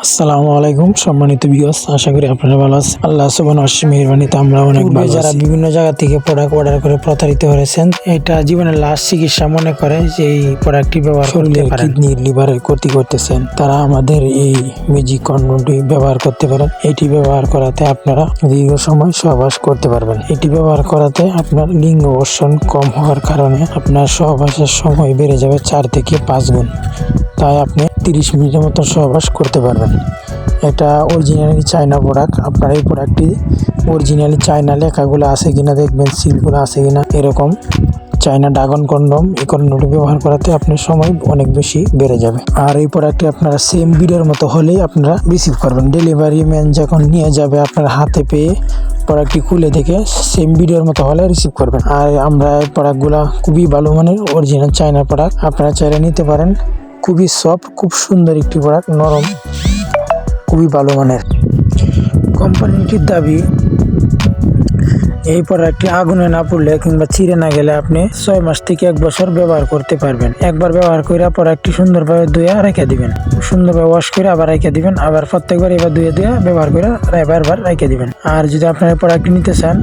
আসসালামু আলাইকুম সম্মানিত ভিউয়ার্স, আশা করি আপনারা ভালো আছেন। আল্লাহ সুবহানাহু ওয়া মেহেরবানিতে আমরা অনেক ভালো আছি। যারা বিভিন্ন জায়গা থেকে প্রোডাক্ট অর্ডার করে প্রতারিত হয়েছেন, এটা জীবনের লাস্ট চিকিৎসা মনে করে যে এই প্রোডাক্টটি ব্যবহার করতে পারেন, কিডনি লিভারের ক্ষতি করতেছেন, তারা আমাদের এই ম্যাজিক কন্ডমটি ব্যবহার করতে পারেন। এটি ব্যবহার করাতে আপনারা দীর্ঘ সময় সহবাস করতে পারবেন। এটি ব্যবহার করাতে আপনার লিঙ্গ বর্ষণ কম হওয়ার কারণে আপনার সহবাসের সময় বেড়ে যাবে 4 থেকে 5 গুণ। তাই আপনি 30 মিনিটের মতো সহবাস করতে পারবেন। এটা অরিজিনালি চায়না প্রোডাক্ট। আপনার এই প্রোডাক্টটি অরিজিনালি চায়না লেখাগুলো আছে কিনা দেখবেন, সিলগুলো আছে কিনা, এরকম চায়না ড্রাগন কন্ডম। এই কন্ডমটি ব্যবহার করাতে আপনার সময় অনেক বেশি বেড়ে যাবে। আর এই প্রোডাক্টটি আপনারা সেম ভিডিওর মতো হলেই আপনারা রিসিভ করবেন। ডেলিভারি ম্যান যখন নিয়ে যাবে আপনার হাতে পেয়ে প্রোডাক্টটি খুলে দেখে সেম ভিডিওর মতো হলে রিসিভ করবেন। আর আমরা এই প্রোডাক্টগুলো খুবই ভালো মানের অরিজিনাল চায়না প্রোডাক্ট, আপনারা চাইলে নিতে পারেন। খুবই সফট, খুব সুন্দর একটি প্রোডাক্ট, নরম, খুবই ভালো মানের। কোম্পানিটির দাবি এই প্রোডাক্টটি আগুনে না পড়লে কিংবা ছিঁড়ে না গেলে আপনি 6 মাস থেকে 1 বছর ব্যবহার করতে পারবেন। একবার ব্যবহার করে প্রোডাক্টটি সুন্দরভাবে ধুয়ে রেখে দিবেন, সুন্দরভাবে ওয়াশ করে আবার রেখে দিবেন, আবার প্রত্যেকবার এবার ধুয়ে ব্যবহার করে বারবার রেখে দিবেন। আর যদি আপনারা প্রোডাক্টটি নিতে চান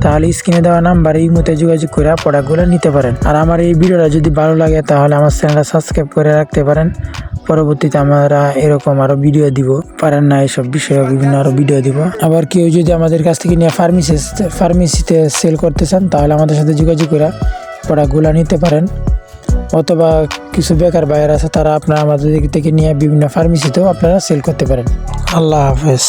তাহলে স্ক্রিনে দেওয়া নাম্বারে এই মতে যোগাযোগ করে প্রোডাক্টগুলো নিতে পারেন। আর আমার এই ভিডিওটা যদি ভালো লাগে তাহলে আমার চ্যানেলটা সাবস্ক্রাইব করে রাখতে পারেন। পরবর্তীতে আমরা এরকম আরো ভিডিও দিব, পারেন না এইসব বিষয়ে বিভিন্ন আরো ভিডিও দিব। আবার কেউ যদি আমাদের কাছ থেকে নিয়ে ফার্মেসিতে সেল করতে চান তাহলে আমাদের সাথে যোগাযোগ করে প্রোডাক্টগুলো নিতে পারেন। অথবা কিছু বেকার বাইরে আছে, তারা আপনারা আমাদের থেকে নিয়ে বিভিন্ন ফার্মেসিতেও আপনারা সেল করতে পারেন। আল্লাহ হাফেজ।